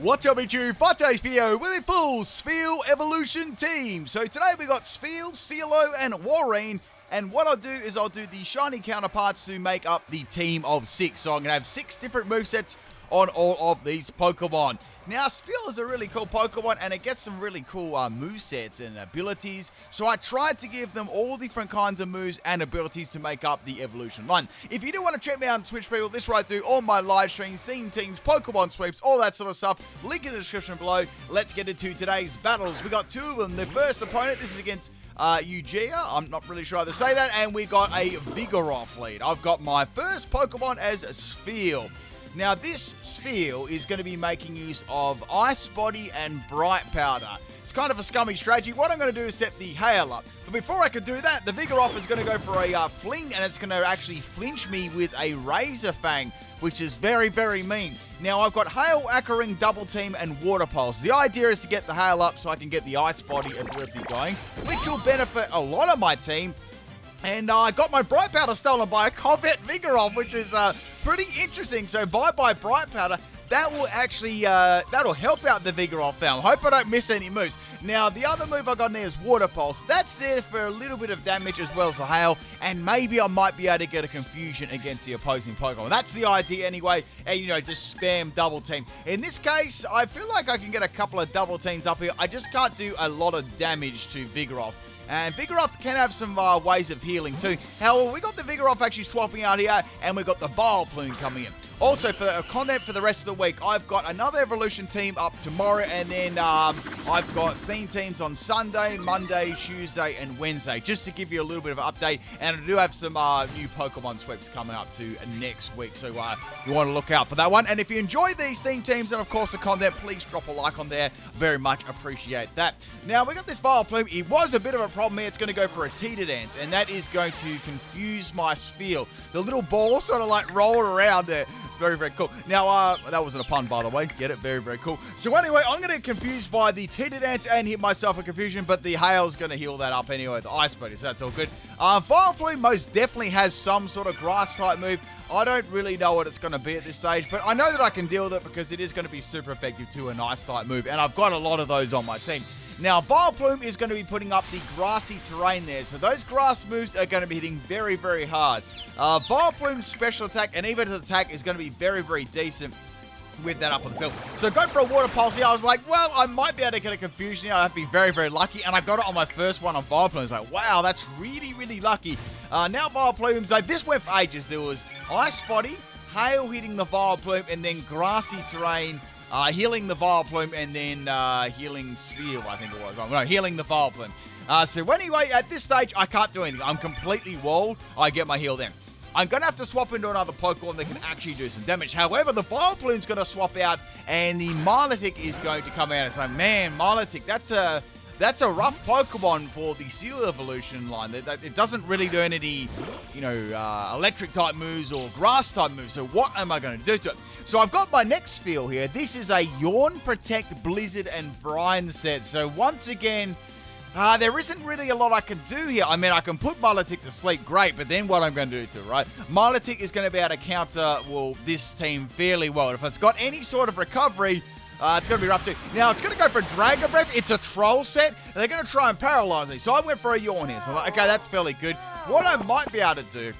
What's up, YouTube? For today's video, we're the full Spheal evolution team. So today we got Spheal, Sealeo, and Walrein. And what I'll do is I'll do the shiny counterparts to make up the team of 6. So I'm going to have 6 different movesets on all of these Pokemon. Now, Spheal is a really cool Pokemon, and it gets some really cool movesets and abilities. So I tried to give them all different kinds of moves and abilities to make up the evolution line. If you do want to check me out on Twitch, people, this is what I do all my live streams, theme teams, Pokemon sweeps, all that sort of stuff. Link in the description below. Let's get into today's battles. We got 2 of them. The first opponent, this is against Yujeh, I'm not really sure how to say that, and we got a Vigoroth lead. I've got my first Pokemon as Spheal. Now, this Spheal is going to be making use of Ice Body and Bright Powder. It's kind of a scummy strategy. What I'm going to do is set the Hail up. But before I can do that, the Vigoroth is going to go for a fling, and it's going to actually flinch me with a Razor Fang, which is very, very mean. Now, I've got Hail, Ring, Double Team, and Water Pulse. The idea is to get the Hail up so I can get the Ice Body ability going, which will benefit a lot of my team. And I got my Bright Powder stolen by a Covet Vigoroth, which is pretty interesting. So bye-bye Bright Powder. That will actually, that'll help out the Vigoroth now. I hope I don't miss any moves. Now, the other move I got in there is Water Pulse. That's there for a little bit of damage as well as a Hail. And maybe I might be able to get a confusion against the opposing Pokemon. That's the idea anyway. And, you know, just spam Double Team. In this case, I feel like I can get a couple of Double Teams up here. I just can't do a lot of damage to Vigoroth. And Vigoroth can have some ways of healing too. However, we got the Vigoroth actually swapping out here, and we got the Vileplume coming in. Also, for the content for the rest of the week, I've got another evolution team up tomorrow, and then I've got theme teams on Sunday, Monday, Tuesday, and Wednesday, just to give you a little bit of an update. And I do have some new Pokemon sweeps coming up to next week, so you want to look out for that one. And if you enjoy these theme teams and, of course, the content, please drop a like on there. Very much appreciate that. Now, we got this Vileplume. It was a bit of a problem here. It's going to go for a Teeter Dance, and that is going to confuse my Spheal. The little ball sort of like rolled around there. Very, very cool. Now, that wasn't a pun, by the way. Get it? Very, very cool. So anyway, I'm going to get confused by the Teeter Dance and hit myself a confusion, but the Hail's going to heal that up anyway, the Ice Buddy, so that's all good. Vileplume most definitely has some sort of grass-type move. I don't really know what it's going to be at this stage, but I know that I can deal with it because it is going to be super effective to an Ice-type move, and I've got a lot of those on my team. Now, Vileplume is going to be putting up the grassy terrain there, so those grass moves are going to be hitting very, very hard. Vileplume's special attack and even his attack is going to be very, very decent with that up on the field. So go for a Water Pulse here. I was like, well, I might be able to get a confusion here. I'd be very, very lucky, and I got it on my first one on Vileplume. I was like, wow, that's really, really lucky. Now Vileplume's like, this went for ages. There was Ice Body, Hail hitting the Vileplume, and then grassy terrain, healing the Vileplume, and then healing Spheal, I think it was. No, healing the Vileplume. So anyway, at this stage, I can't do anything. I'm completely walled. I get my heal then. I'm going to have to swap into another Pokemon that can actually do some damage. However, the Vileplume's going to swap out, and the Milotic is going to come out and say, man, Milotic, that's a rough Pokemon for the Seal evolution line. It doesn't really do any, you know, electric-type moves or grass-type moves. So what am I going to do to it? So I've got my next Spheal here. This is a Yawn, Protect, Blizzard, and Brine set. So once again, there isn't really a lot I can do here. I mean, I can put Milotic to sleep, great, but then what I'm going to do to it, right? Milotic is going to be able to counter, well, this team fairly well. If it's got any sort of recovery, it's going to be rough too. Now, it's going to go for Dragon Breath. It's a troll set. And they're going to try and paralyze me. So I went for a Yawn here. So I'm like, okay, that's fairly good. What I might be able to do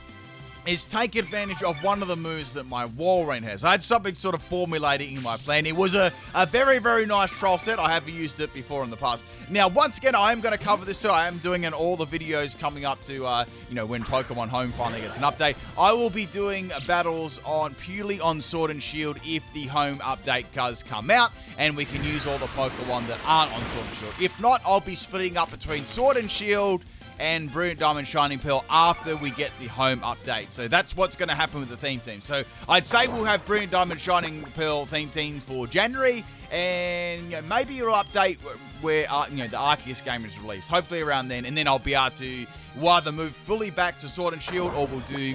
is take advantage of one of the moves that my Walrein has. I had something sort of formulating in my plan. It was a very, very nice troll set. I have used it before in the past. Now, once again, I am going to cover this, so I am doing in all the videos coming up to, you know, when Pokemon Home finally gets an update. I will be doing battles purely on Sword and Shield if the Home update does come out, and we can use all the Pokemon that aren't on Sword and Shield. If not, I'll be splitting up between Sword and Shield and Brilliant Diamond Shining Pearl after we get the Home update. So that's what's going to happen with the theme team. So I'd say we'll have Brilliant Diamond Shining Pearl theme teams for January, and you know, maybe it'll update where the Arceus game is released. Hopefully around then, and then I'll be able to either move fully back to Sword and Shield, or we'll do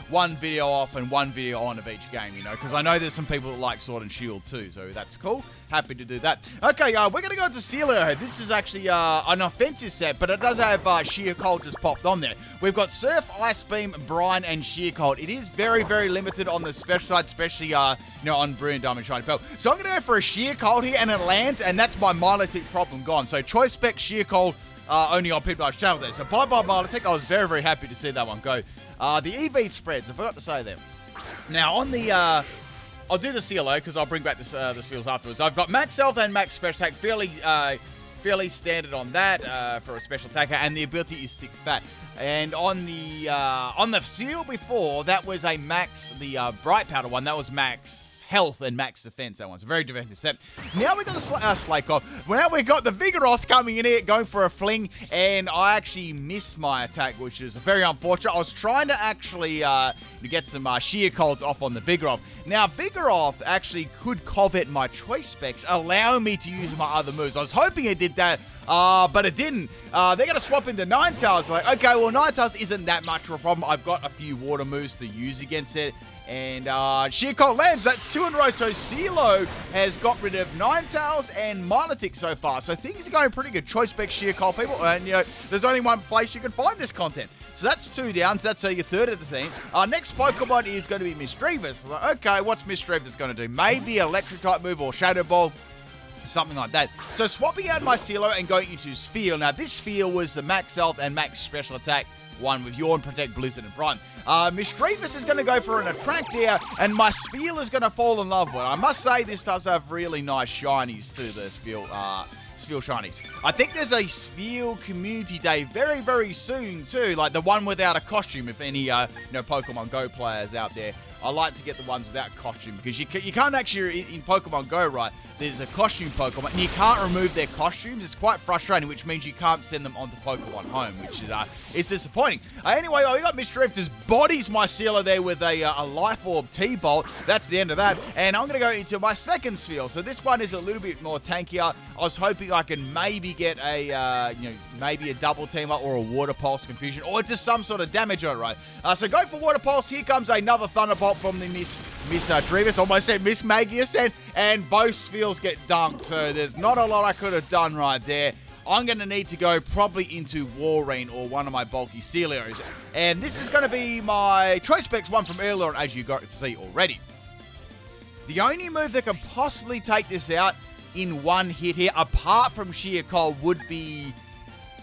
one video off and one video on of each game. Because I know there's some people that like Sword and Shield too, so that's cool. Happy to do that. Okay, we're gonna go to Sealeo. This is actually an offensive set, but it does have Sheer Cold just popped on there. We've got Surf, Ice Beam, Brine, and Sheer Cold. It is very, very limited on the special side, especially on Brilliant Diamond Shiny Pearl. So I'm gonna go for a Sheer Cold here, and it lands, and that's my Milotic problem gone. So Choice Spec Sheer Cold only on People I've channeled there. So bye bye Milotic. I was very, very happy to see that one go. The EV spreads, I forgot to say them. Now on the I'll do the Sealeo because I'll bring back the Spheals afterwards. I've got Max Health and Max Special Attack, fairly standard on that for a special attacker, and the ability is Stick Fat. And on the Seal before, that was a Max, the Bright Powder one, that was Max Health and Max Defense. That one's a very defensive set. Now we got the Slaykoff. Now we got the Vigoroth coming in here, going for a fling, and I actually missed my attack, which is very unfortunate. I was trying to actually get some Sheer Colds off on the Vigoroth. Now Vigoroth actually could covet my choice specs, allowing me to use my other moves. I was hoping it did that, but it didn't. They're going to swap into Ninetales. Like, okay, well, Ninetales isn't that much of a problem. I've got a few water moves to use against it. And Sheer Cold lands. That's 2 in a row. So Sealeo has got rid of Ninetales and Milotic so far. So things are going pretty good. Choice Spec Sheer Cold, people. And, there's only one place you can find this content. So that's 2 down. So that's your third of the team. Our next Pokemon is going to be Misdreavus. Like, okay, what's Misdreavus going to do? Maybe Electric type move or Shadow Ball. Something like that. So swapping out my Sealeo and going into Spheal. Now this Spheal was the Max Health and Max Special Attack one with Yawn, Protect, Blizzard, and Brine. Misdreavus is going to go for an Attract here, and my Spheal is going to fall in love with it. I must say this does have really nice shinies too, the Spheal shinies. I think there's a Spheal Community Day very, very soon too, like the one without a costume. If any Pokemon Go players out there, I like to get the ones without costume, because you can't actually, in Pokemon Go, right, there's a costume Pokemon, and you can't remove their costumes. It's quite frustrating, which means you can't send them onto Pokemon Home, which is it's disappointing. Anyway, we got Misdreavus just bodies my Sealer there with a Life Orb T-Bolt. That's the end of that, and I'm going to go into my second Spheal. So this one is a little bit more tankier. I was hoping I can maybe get a, maybe a double team up or a Water Pulse Confusion, or just some sort of damage on it, right? So go for Water Pulse. Here comes another Thunderbolt from the Misdreavus. Almost said Miss Magius, and both Spheals get dunked, so there's not a lot I could have done right there. I'm going to need to go probably into Walrein or one of my bulky Sealeos, and this is going to be my Choice Specs one from earlier on, as you got to see already. The only move that can possibly take this out in one hit here, apart from Sheer Cold, would be,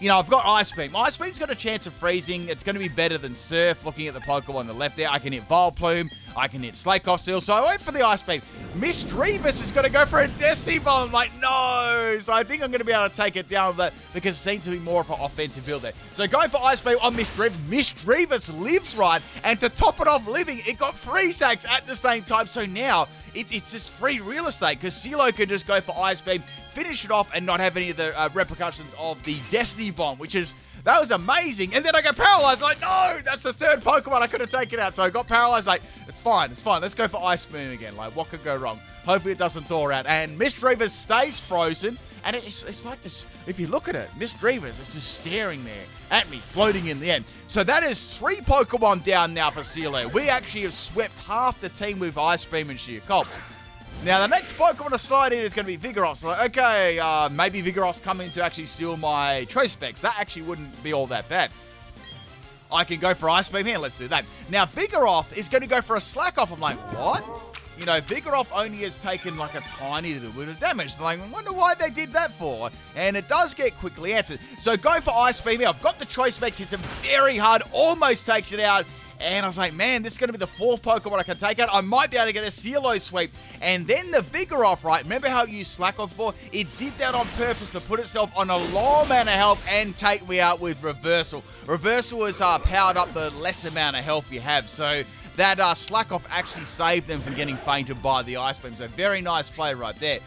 I've got Ice Beam. Ice Beam's got a chance of freezing. It's going to be better than Surf. Looking at the Pokemon on the left there, I can hit Vileplume, I can hit Slaykoff Seal, so I went for the Ice Beam. Misdreavus is going to go for a Destiny Bomb. I'm like, no! So I think I'm going to be able to take it down, but because it seems to be more of an offensive build there. So going for Ice Beam on Misdreavus. Misdreavus lives right, and to top it off living, it got Freeze Axe at the same time, so now it's just free real estate, because Sealeo can just go for Ice Beam, finish it off, and not have any of the repercussions of the Destiny Bomb, that was amazing. And then I got paralyzed. Like, no, that's the third Pokemon I could have taken out. So I got paralyzed. Like, it's fine. Let's go for Ice Beam again. Like, what could go wrong? Hopefully it doesn't thaw out. And Misdreavus stays frozen. And it's like this. If you look at it, Misdreavus is just staring there at me, floating in the end. So that is 3 Pokemon down now for Sealeo. We actually have swept half the team with Ice Beam and Sheer Cold. Now, the next Pokemon to slide in is going to be Vigoroth. So, okay, maybe Vigoroth's coming to actually steal my Choice Specs. That actually wouldn't be all that bad. I can go for Ice Beam here. Let's do that. Now, Vigoroth is going to go for a Slack Off. I'm like, what? Vigoroth only has taken like a tiny little bit of damage. So I wonder why they did that for. And it does get quickly answered. So go for Ice Beam here. I've got the Choice Specs. Hits him very hard. Almost takes it out. And I was like, man, this is going to be the 4th Pokemon I can take out. I might be able to get a Sealeo sweep. And then the Vigoroth, right? Remember how you used Slack Off before? It did that on purpose to put itself on a low amount of health and take me out with Reversal. Reversal is powered up the less amount of health you have. So that Slack Off actually saved them from getting fainted by the Ice Beam. So very nice play right there.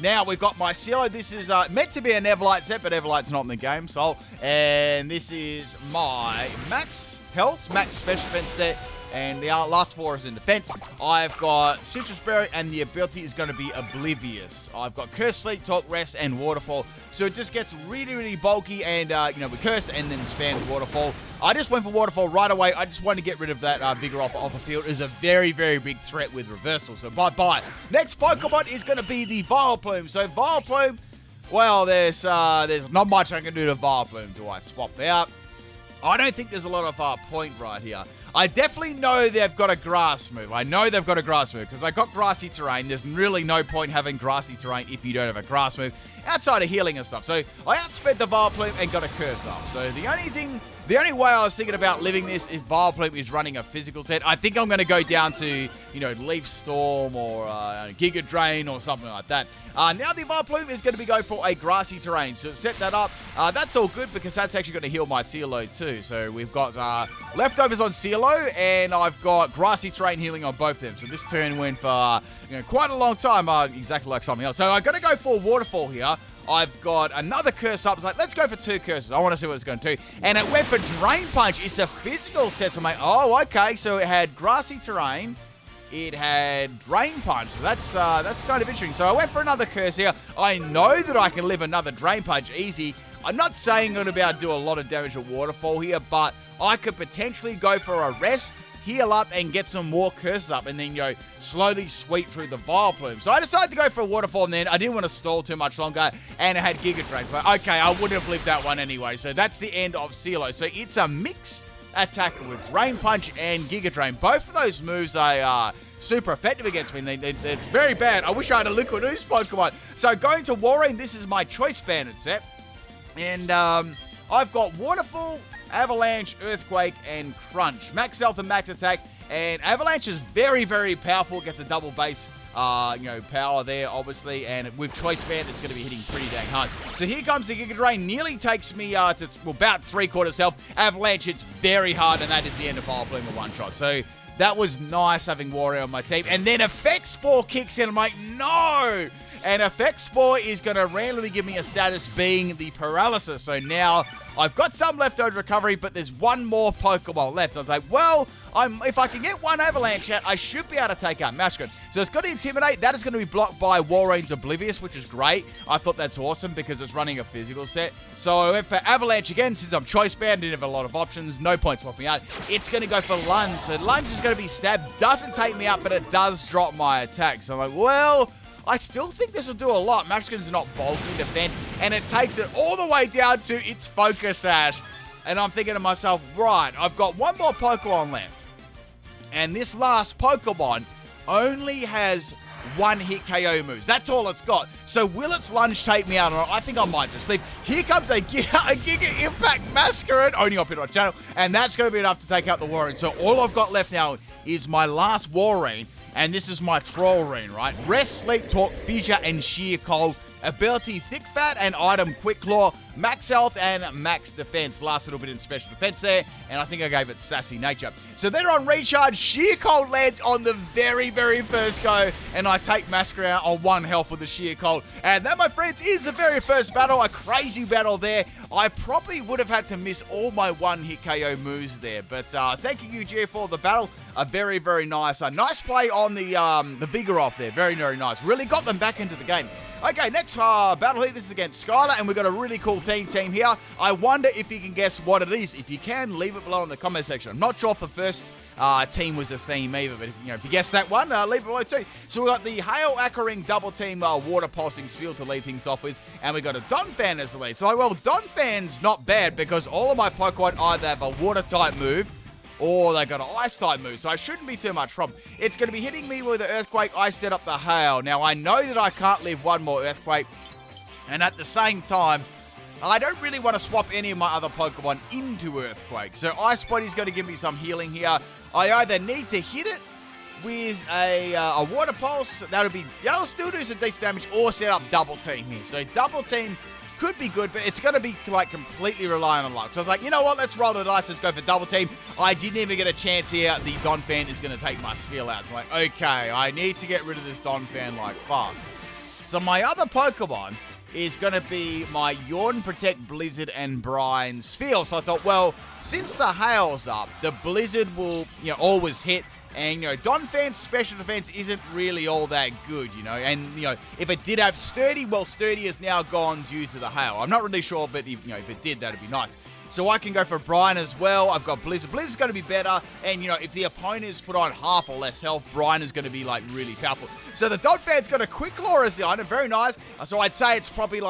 Now we've got my Sealeo. This is meant to be an Everlight set, but Everlight's not in the game. So, and this is my Max health, max special defense set, and the last 4 is in defense. I've got Citrus Berry, and the ability is going to be Oblivious. I've got Curse, Sleep, Talk, Rest, and Waterfall. So it just gets really, really bulky, and, with Curse, and then spam with Waterfall. I just went for Waterfall right away. I just wanted to get rid of that Vigor off the field. It is a very, very big threat with Reversal, so bye-bye. Next Pokemon is going to be the Vileplume. So Vileplume, well, there's not much I can do to Vileplume. Do I swap out? I don't think there's a lot of point right here. I definitely know they've got a grass move. I know they've got a grass move because I got grassy terrain. There's really no point having grassy terrain if you don't have a grass move outside of healing and stuff. So I outsped the Vileplume and got a curse up. So the only way I was thinking about living this if Vileplume is running a physical set, I think I'm going to go down to, Leaf Storm or Giga Drain or something like that. Now the Vileplume is going to be going for a grassy terrain. So set that up. That's all good because that's actually going to heal my Sealeo too. So we've got leftovers on Sealeo and I've got grassy terrain healing on both of them. So this turn went for quite a long time, exactly like something else. So I'm going to go for Waterfall here. I've got another curse up. It's like, let's go for 2 curses. I want to see what it's going to do. And it went for Drain Punch. It's a physical set. So I'm like, oh, okay. So it had grassy terrain. It had Drain Punch. So that's kind of interesting. So I went for another curse here. I know that I can live another Drain Punch easy. I'm not saying I'm going to be able to do a lot of damage with Waterfall here, but I could potentially go for a rest, heal up, and get some more curses up, and then, slowly sweep through the Vileplume. So I decided to go for a Waterfall, and then I didn't want to stall too much longer, and it had Giga Drain. But okay, I wouldn't have lived that one anyway. So that's the end of Sealeo. So it's a mix attacker with Drain Punch and Giga Drain. Both of those moves are super effective against me. It's very bad. I wish I had a Liquid Ooze Pokemon. So going to Walrein, this is my choice banded set. And I've got Waterfall, Avalanche, Earthquake, and Crunch. Max health and max attack. And Avalanche is very, very powerful. Gets a double base, power there, obviously. And with Choice Band, it's going to be hitting pretty dang hard. So here comes the Giga Drain. Nearly takes me to about 3/4 health. Avalanche hits very hard, and that is the end of Vileplume with one shot. So that was nice having Warrior on my team. And then Effect Spore kicks in. I'm like, no! And Effect Spore is going to randomly give me a status being the Paralysis. So now I've got some leftover recovery, but there's one more Pokeball left. I was like, well, if I can get one Avalanche out, I should be able to take out Mashkin. So it's got to Intimidate. That is going to be blocked by Walrein's Oblivious, which is great. I thought that's awesome because it's running a physical set. So I went for Avalanche again since I'm choice bound. Didn't have a lot of options. No point swapping out. It's going to go for Lunge. So Lunge is going to be stabbed. Doesn't take me out, but it does drop my attack. So I'm like, well, I still think this will do a lot. Maxkin's not bulky defense, and it takes it all the way down to its Focus Sash. And I'm thinking to myself, right, I've got one more Pokemon left. And this last Pokemon only has one hit KO moves. That's all it's got. So will its Lunge take me out? Or I think I might just leave. Here comes a Giga Impact Masquerade, only on Pit Channel, and that's going to be enough to take out the Walrein. So all I've got left now is my last Walrein. And this is my Trollrein, right? Rest, Sleep, Talk, Fissure, and Sheer Cold. Ability, Thick Fat, and item, Quick Claw. Max health and max defense. Last little bit in special defense there. And I think I gave it Sassy Nature. So then on Recharge, Sheer Cold lands on the very, very first go. And I take Masquerade out on 1 health with the Sheer Cold. And that, my friends, is the very first battle. A crazy battle there. I probably would have had to miss all my 1-hit KO moves there. But thank you, Yujeh, for the battle. A very, very nice. A nice play on the Vigor off there. Very, very nice. Really got them back into the game. Okay, next battle here. This is against Skylaaaaaaa, and we've got a really cool team here. I wonder if you can guess what it is. If you can, leave it below in the comment section. I'm not sure if the first team was a theme either, but if you guess that one, leave it below too. So we've got the Hail Ackering double team Water Pulsing Spheal to lead things off with, and we've got a Donphan as the lead. So, well, Donphan's not bad because all of my Pokemon either have a Water-type move or they got an Ice-type move, so I shouldn't be too much problem. It's going to be hitting me with the Earthquake. I set up the Hail. Now, I know that I can't live one more Earthquake, and at the same time, I don't really want to swap any of my other Pokemon into Earthquake. So Ice Body's going to give me some healing here. I either need to hit it with a Water Pulse. That'll still do some decent damage, or set up Double Team here. So Double Team could be good, but it's going to be like completely reliant on luck. So I was like, you know what? Let's roll the dice. Let's go for Double Team. I didn't even get a chance here. The Donphan is going to take my Spheal out. So I'm like, okay, I need to get rid of this Donphan like fast. So my other Pokemon is going to be my Yawn, Protect, Blizzard, and Brine Spheal. So I thought, well, since the hail's up, the Blizzard will, always hit. And, Donphan's special defense isn't really all that good, And, if it did have Sturdy, well, Sturdy is now gone due to the hail. I'm not really sure, but, if it did, that'd be nice. So I can go for Brine as well. I've got Blizzard. Blizzard's going to be better. And, if the opponents put on half or less health, Brine is going to be, really powerful. So the Donphan's got a Quick Claw as the item. Very nice. So I'd say it's probably,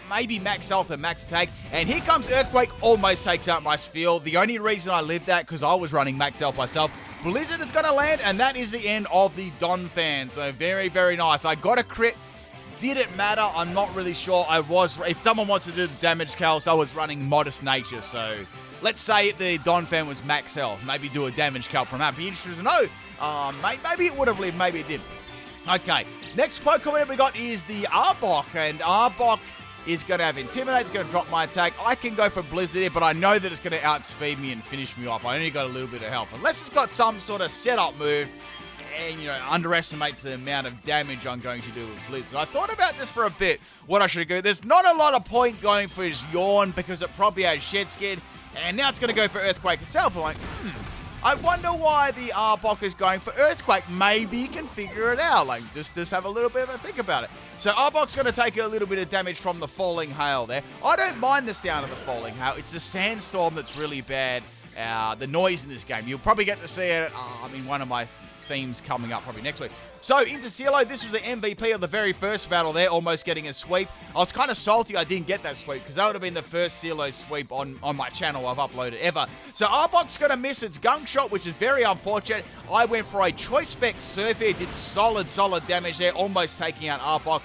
maybe max health and max attack. And here comes Earthquake. Almost takes out my Spheal. The only reason I lived that, because I was running max health myself. Blizzard is going to land, and that is the end of the Donphan. So very, very nice. I got a crit. Did it matter? I'm not really sure. If someone wants to do the damage calcs, I was running Modest Nature. So let's say the Donphan was max health. Maybe do a damage calc from that. Be interested to know. Maybe it would have lived. Maybe it did. Okay. Next Pokemon we got is the Arbok. And Arbok is going to have Intimidate. It's going to drop my attack. I can go for Blizzard here, but I know that it's going to outspeed me and finish me off. I only got a little bit of health. Unless it's got some sort of setup move and, underestimates the amount of damage I'm going to do with Blizzard. So I thought about this for a bit, what I should do. There's not a lot of point going for his Yawn because it probably has Shed Skin, and now it's going to go for Earthquake itself. I'm like, I wonder why the Arbok is going for Earthquake. Maybe you can figure it out. Just have a little bit of a think about it. So Arbok's going to take a little bit of damage from the falling hail there. I don't mind the sound of the falling hail. It's the sandstorm that's really bad. The noise in this game. You'll probably get to see it in one of my themes coming up probably next week. So into Sealeo, this was the MVP of the very first battle there, almost getting a sweep. I was kind of salty I didn't get that sweep because that would have been the first Sealeo sweep on my channel I've uploaded ever. So Arbok's going to miss its Gunk Shot, which is very unfortunate. I went for a Choice Spec Surf here, did solid damage there, almost taking out Arbok.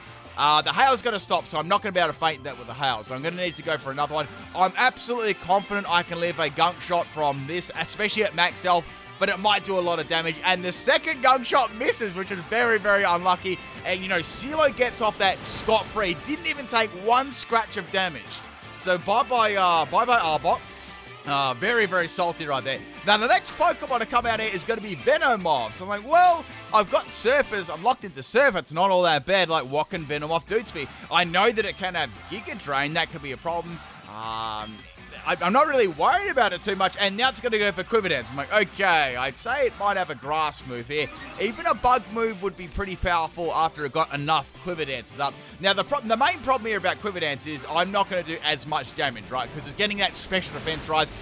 The hail's going to stop, so I'm not going to be able to feint that with the hail. So I'm going to need to go for another one. I'm absolutely confident I can live a Gunk Shot from this, especially at max health, but it might do a lot of damage. And the second Gunk Shot misses, which is very, very unlucky. And, Sealeo gets off that scot-free. Didn't even take one scratch of damage. So bye-bye Arbok. Very, very salty right there. Now, the next Pokemon to come out here is going to be Venomoth. So I'm like, well, I've got Surfers. I'm locked into Surf. It's not all that bad. What can Venomoth do to me? I know that it can have Giga Drain. That could be a problem. I'm not really worried about it too much, and now it's going to go for Quiver Dance. I'm like, okay, I'd say it might have a grass move here. Even a bug move would be pretty powerful after it got enough Quiver Dances up. Now, the main problem here about Quiver Dance is I'm not going to do as much damage, right? Because it's getting that special defense rise.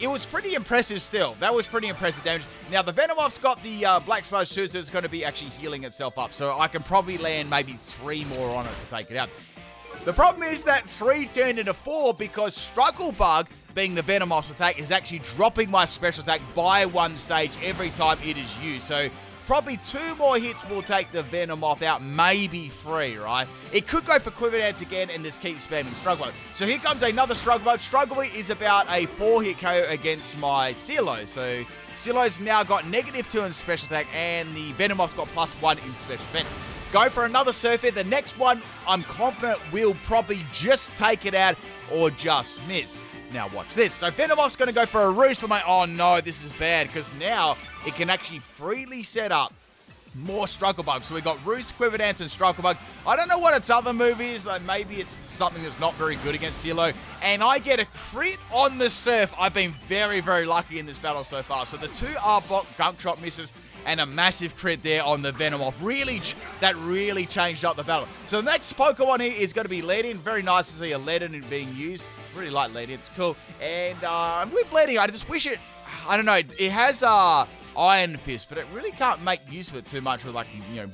It was pretty impressive still. That was pretty impressive damage. Now, the Venomoth's got the Black Sludge too, so it's going to be actually healing itself up. So I can probably land maybe 3 more on it to take it out. The problem is that 3 turned into 4 because Struggle Bug, being the Venomoth's attack, is actually dropping my special attack by 1 stage every time it is used. So probably 2 more hits will take the Venomoth out, maybe 3, right? It could go for Quiver Dance again and just keep spamming Struggle Bug. So here comes another Struggle Bug. Struggle Bug is about a 4-hit KO against my Sealeo. So Sealeo's now got -2 in special attack and the Venomoth's got +1 in special defense. Go for another Surfer. The next one, I'm confident, will probably just take it out or just miss. Now watch this. So Venomoth's going to go for a Roost. I'm like, oh no, this is bad, because now it can actually freely set up more Struggle Bugs. So we got Roost, Quiver Dance, and Struggle Bug. I don't know what its other move is. Maybe it's something that's not very good against Sealeo. And I get a crit on the Surf. I've been very, very lucky in this battle so far. So the 2 Arbok Gunk Shot misses and a massive crit there on the Venomoth. That really changed up the battle. So the next Pokemon here is going to be Leadin. Very nice to see a Leadin being used. Really like Leadin. It's cool. And with Leadin, I just wish it... I don't know. It has Iron Fist, but it really can't make use of it too much with,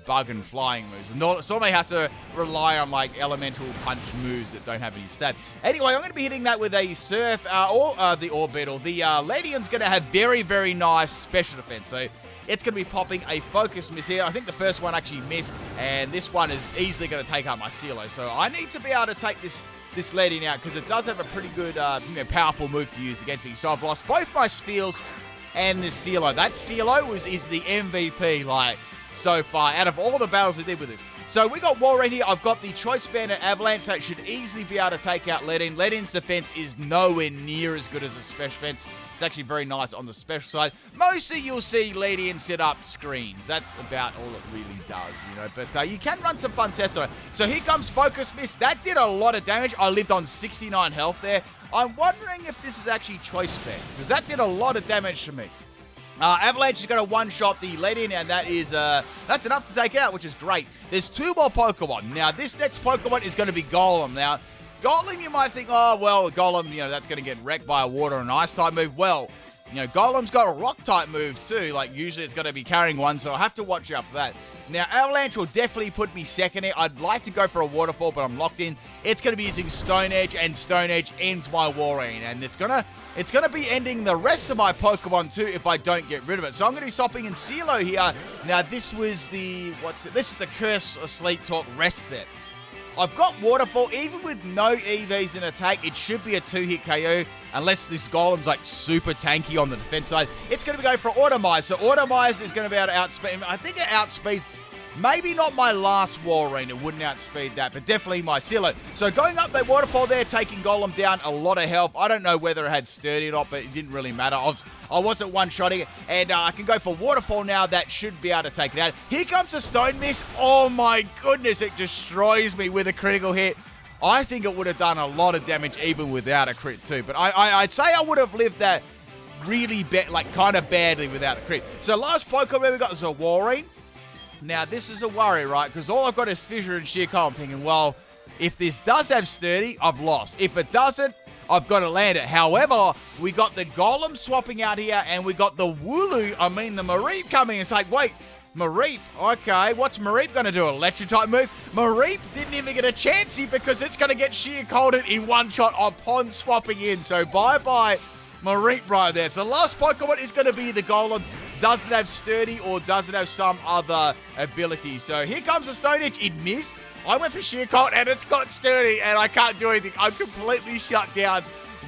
bug and flying moves. And it normally has to rely on, elemental punch moves that don't have any stat. Anyway, I'm going to be hitting that with a Surf or the Orbital. The Ladian's going to have very, very nice special defense. So it's going to be popping a Focus Miss here. I think the first one actually missed, and this one is easily going to take out my Sealeo. So I need to be able to take this Ladian out, because it does have a pretty good, powerful move to use against me. So I've lost both my Spheals and this Sealeo. That Sealeo is the MVP. so far out of all the battles I did with this. So we got Walrein here. I've got the Choice Bandit Avalanche that should easily be able to take out Ledin. Ledin's defense is nowhere near as good as a special defense. It's actually very nice on the special side. Mostly you'll see Ledin set up screens. That's about all it really does, you know. But you can run some fun sets on it. So here comes Focus Miss. That did a lot of damage. I lived on 69 health there. I'm wondering if this is actually Choice Band, because that did a lot of damage to me. Avalanche is going to one-shot the Ledin, and that is that's enough to take it out, which is great. There's 2 more Pokemon. Now, this next Pokemon is going to be Golem. Now, Golem, you might think, oh, well, Golem, you know, that's going to get wrecked by a Water and Ice type move. Well, you know, Golem's got a Rock type move too. Like, usually it's going to be carrying one, so I have to watch out for that. Now, Avalanche will definitely put me second here. I'd like to go for a Waterfall, but I'm locked in. It's going to be using Stone Edge, and Stone Edge ends my Walrein, and it's gonna be ending the rest of my Pokemon too if I don't get rid of it. So I'm going to be swapping in Sealeo here. Now, this was the, this is the Curse of Sleep Talk rest set. I've got Waterfall. Even with no EVs in attack, it should be a 2-hit KO unless this Golem's like super tanky on the defense side. It's going to be going for Automize. So Automize is going to be able to outspeed. I think it outspeeds, maybe not my last Walrein. It wouldn't outspeed that, but definitely my Sealeo. So going up that Waterfall there, taking Golem down, a lot of health. I don't know whether it had Sturdy or not, but it didn't really matter. I wasn't one-shotting it, and I can go for Waterfall now. That should be able to take it out. Here comes a Stone Miss. Oh my goodness, it destroys me with a critical hit. I think it would have done a lot of damage even without a crit too, but I'd say I would have lived that really kind of badly without a crit. So last Pokemon we got is a Walrein. Now this is a worry, right? Because all I've got is Fissure and Sheer Cold. I'm thinking, well, if this does have Sturdy, I've lost. If it doesn't, I've got to land it. However, we got the Golem swapping out here, and we got the Wooloo, the Mareep coming. It's like, wait, Mareep, okay, what's Mareep going to do? Electric type move? Mareep didn't even get a chancey because it's going to get Sheer Colded in one shot upon swapping in. So bye-bye Mareep right there. So the last Pokemon is going to be the Golem. Does it have Sturdy or does it have some other ability? So here comes the Stone Edge. It missed. I went for Sheer Cold and it's got Sturdy and I can't do anything. I'm completely shut down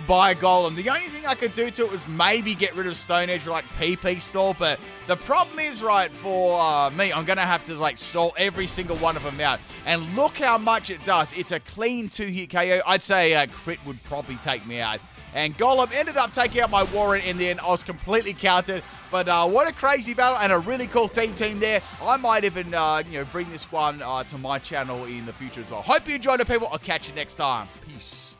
by Golem. The only thing I could do to it was maybe get rid of Stone Edge or like PP stall, but the problem is, right, for me, I'm going to have to like stall every single one of them out. And look how much it does. It's a clean 2-hit KO. I'd say a crit would probably take me out. And Golem ended up taking out my Walrein in the end. I was completely countered. But what a crazy battle and a really cool team there. I might even, bring this one to my channel in the future as well. Hope you enjoyed it, people. I'll catch you next time. Peace.